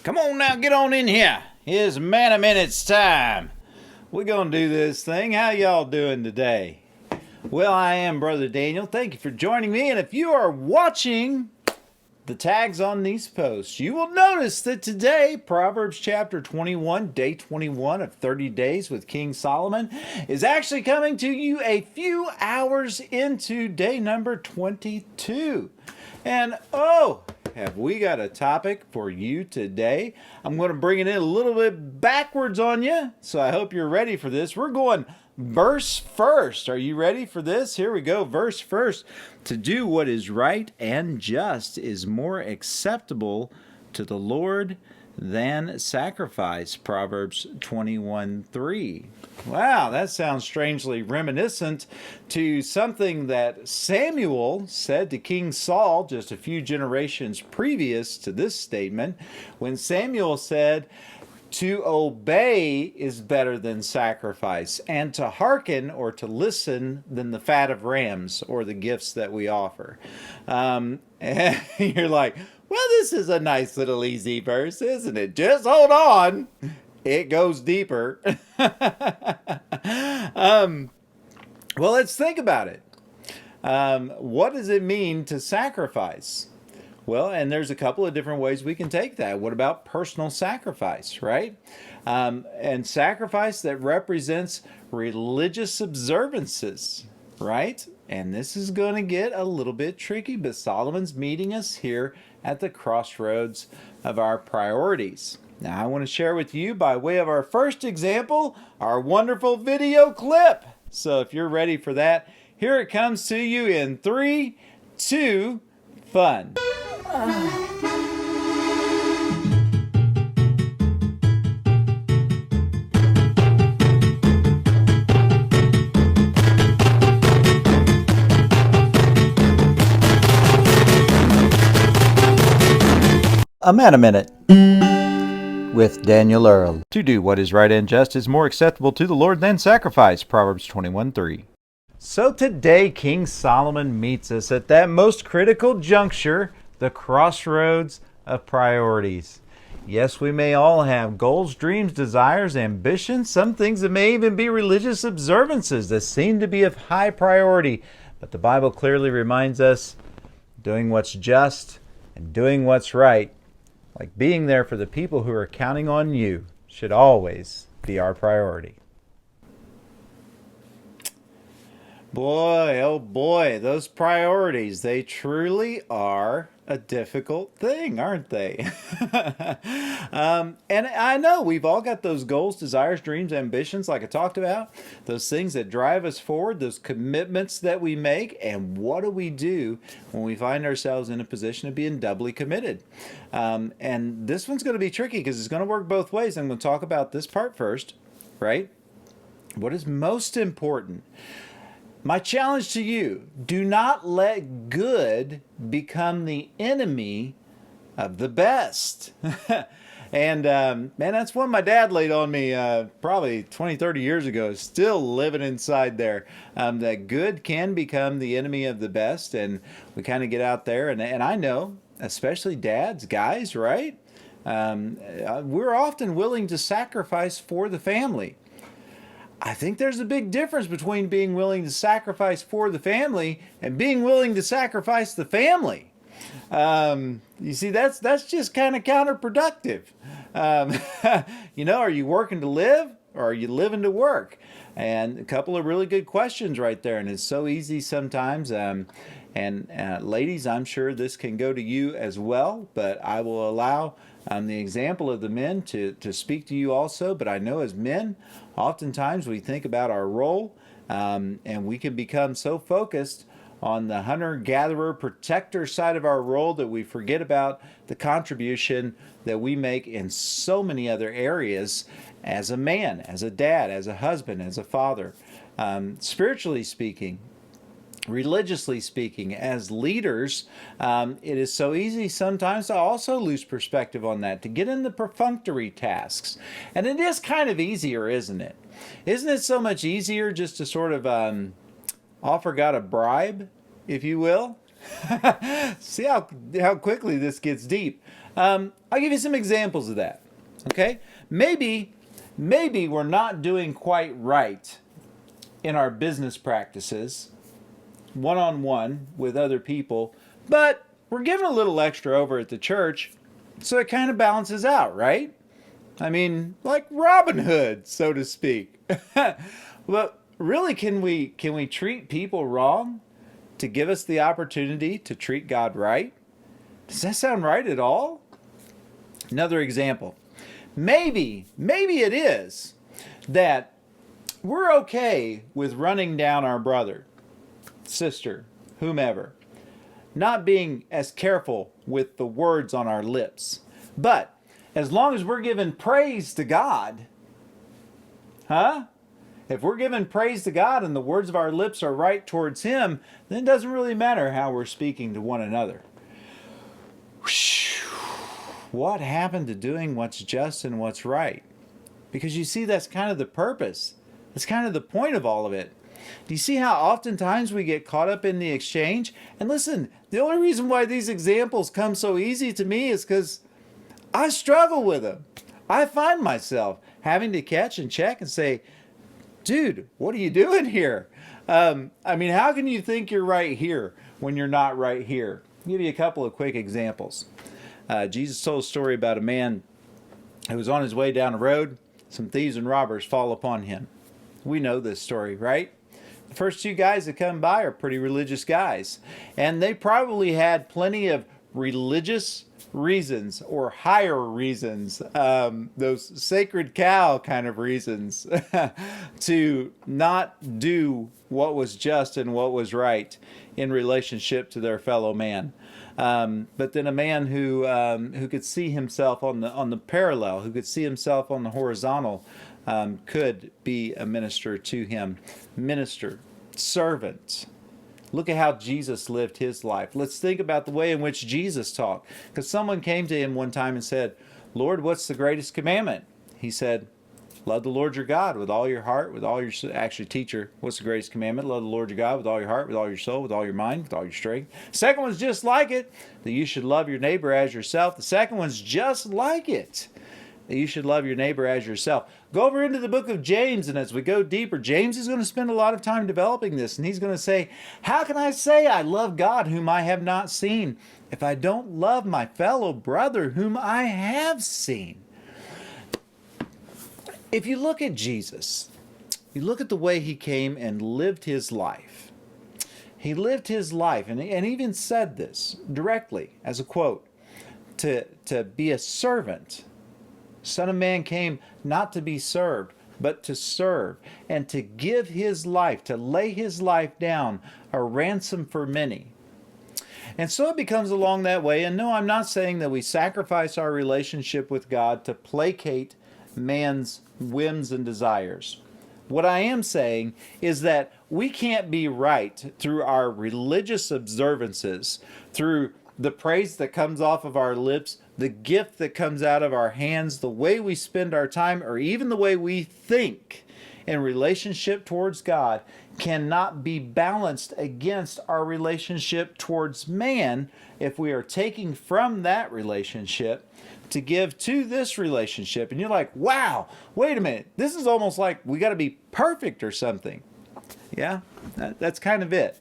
Come on now, get on in here. It's Man a Minute's time. We're going to do this thing. How y'all doing today? Well, I am Brother Daniel. Thank you for joining me. And if you are watching the tags on these posts, you will notice that today, Proverbs chapter 21, day 21 of 30 days with King Solomon, is actually coming to you a few hours into day number 22. And have we got a topic for you today? I'm going to bring it in a little bit backwards on you, so I hope you're ready for this. We're going verse first. Are you ready for this? Here we go. Verse first. To do what is right and just is more acceptable to the Lord than sacrifice. Proverbs 21:3. Wow, that sounds strangely reminiscent to something that Samuel said to King Saul just a few generations previous to this statement, when Samuel said, to obey is better than sacrifice, and to hearken or to listen than the fat of rams or the gifts that we offer. And you're like, well, this is a nice little easy verse, isn't it? Just hold on. It goes deeper. Well, let's think about it. What does it mean to sacrifice? Well, and there's a couple of different ways we can take that. What about personal sacrifice, right? And sacrifice that represents religious observances, right? And this is going to get a little bit tricky, but Solomon's meeting us here at the crossroads of our priorities. Now, I want to share with you, by way of our first example, our wonderful video clip. So if you're ready for that, here it comes to you in 3, 2, fun. A Man a Minute with Daniel Earl. To do what is right and just is more acceptable to the Lord than sacrifice. Proverbs 21:3. So today King Solomon meets us at that most critical juncture, the crossroads of priorities. Yes, we may all have goals, dreams, desires, ambitions, some things that may even be religious observances that seem to be of high priority. But the Bible clearly reminds us doing what's just and doing what's right, like being there for the people who are counting on you, should always be our priority. Boy, oh boy, those priorities, they truly are a difficult thing, aren't they? And I know we've all got those goals, desires, dreams, ambitions, like I talked about, those things that drive us forward, those commitments that we make. And what do we do when we find ourselves in a position of being doubly committed? And this one's going to be tricky because it's going to work both ways. I'm going to talk about this part first, right? What is most important? My challenge to you, do not let good become the enemy of the best. And man, that's one my dad laid on me probably 20, 30 years ago. Still living inside there. That good can become the enemy of the best. And we kind of get out there. And I know, especially dads, guys, right? We're often willing to sacrifice for the family. I think there's a big difference between being willing to sacrifice for the family and being willing to sacrifice the family. You see, that's just kind of counterproductive. Are you working to live or are you living to work? And a couple of really good questions right there. And it's so easy sometimes. Ladies, I'm sure this can go to you as well, but I will allow the example of the men to speak to you also. But I know as men, oftentimes we think about our role and we can become so focused on the hunter-gatherer protector side of our role that we forget about the contribution that we make in so many other areas as a man, as a dad, as a husband, as a father. Spiritually speaking, religiously speaking, as leaders, it is so easy sometimes to also lose perspective on that, to get in the perfunctory tasks. And it is kind of easier, isn't it? Isn't it so much easier just to sort of offer God a bribe, if you will? See how quickly this gets deep. I'll give you some examples of that. Okay? Maybe we're not doing quite right in our business practices, one-on-one with other people, but we're giving a little extra over at the church, so it kind of balances out, right? I mean, like Robin Hood, so to speak. But really, can we treat people wrong to give us the opportunity to treat God right? Does that sound right at all? Another example. Maybe it is that we're okay with running down our brother, sister, whomever, not being as careful with the words on our lips. But as long as we're giving praise to God, if we're giving praise to God and the words of our lips are right towards Him, then it doesn't really matter how we're speaking to one another. What happened to doing what's just and what's right? Because you see, that's kind of the purpose. That's kind of the point of all of it. Do you see how oftentimes we get caught up in the exchange? And listen, the only reason why these examples come so easy to me is because I struggle with them. I find myself having to catch and check and say, dude, what are you doing here? I mean, how can you think you're right here when you're not right here? I'll give you a couple of quick examples. Jesus told a story about a man who was on his way down a road. Some thieves and robbers fall upon him. We know this story, right? The first two guys that come by are pretty religious guys. And they probably had plenty of religious reasons or higher reasons, those sacred cow kind of reasons to not do what was just and what was right in relationship to their fellow man. But then a man who could see himself on the parallel, who could see himself on the horizontal, could be a minister to him. Minister, servant. Look at how Jesus lived his life. Let's think about the way in which Jesus talked. Because someone came to him one time and said, Lord, what's the greatest commandment? He said, love the Lord your God with all your heart, with all your... Actually, teacher, what's the greatest commandment? Love the Lord your God with all your heart, with all your soul, with all your mind, with all your strength. The second one's just like it, that you should love your neighbor as yourself. The second one's just like it, that you should love your neighbor as yourself. Go over into the book of James, and as we go deeper, James is going to spend a lot of time developing this, and he's going to say, how can I say I love God whom I have not seen if I don't love my fellow brother whom I have seen? If you look at Jesus, you look at the way he came and lived his life. He lived his life, and even said this directly as a quote, to be a servant. Son of Man came not to be served, but to serve, and to give his life, to lay his life down, a ransom for many. And so it becomes along that way. And no, I'm not saying that we sacrifice our relationship with God to placate man's whims and desires. What I am saying is that we can't be right through our religious observances, through the praise that comes off of our lips, the gift that comes out of our hands, the way we spend our time, or even the way we think in relationship towards God cannot be balanced against our relationship towards man if we are taking from that relationship to give to this relationship. And you're like, wow, wait a minute. This is almost like we got to be perfect or something. Yeah, that's kind of it.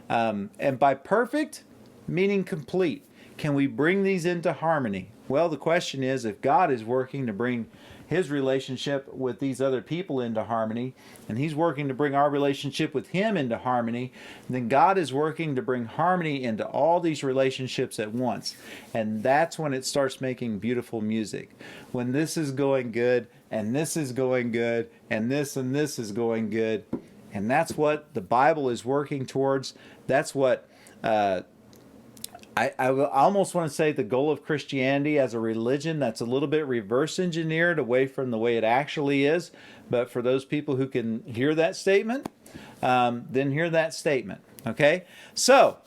And by perfect, meaning complete. Can we bring these into harmony? Well, the question is, if God is working to bring his relationship with these other people into harmony, and he's working to bring our relationship with him into harmony, then God is working to bring harmony into all these relationships at once. And that's when it starts making beautiful music. When this is going good, and this is going good, and this is going good. And that's what the Bible is working towards. That's what I almost want to say the goal of Christianity as a religion that's a little bit reverse engineered away from the way it actually is. But for those people who can hear that statement, then hear that statement. Okay? So,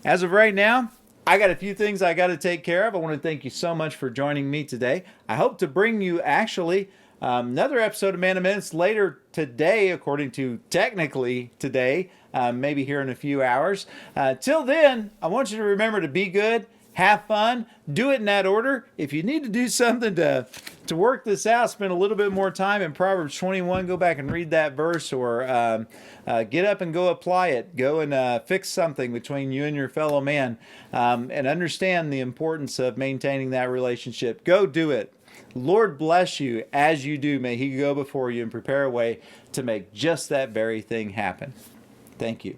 as of right now, I got a few things I got to take care of. I want to thank you so much for joining me today. I hope to bring you actually another episode of Man of Minutes later today, according to technically today, maybe here in a few hours. Till then, I want you to remember to be good, have fun, do it in that order. If you need to do something to work this out, spend a little bit more time in Proverbs 21, go back and read that verse, or get up and go apply it. Go and fix something between you and your fellow man, and understand the importance of maintaining that relationship. Go do it. Lord bless you as you do. May He go before you and prepare a way to make just that very thing happen. Thank you.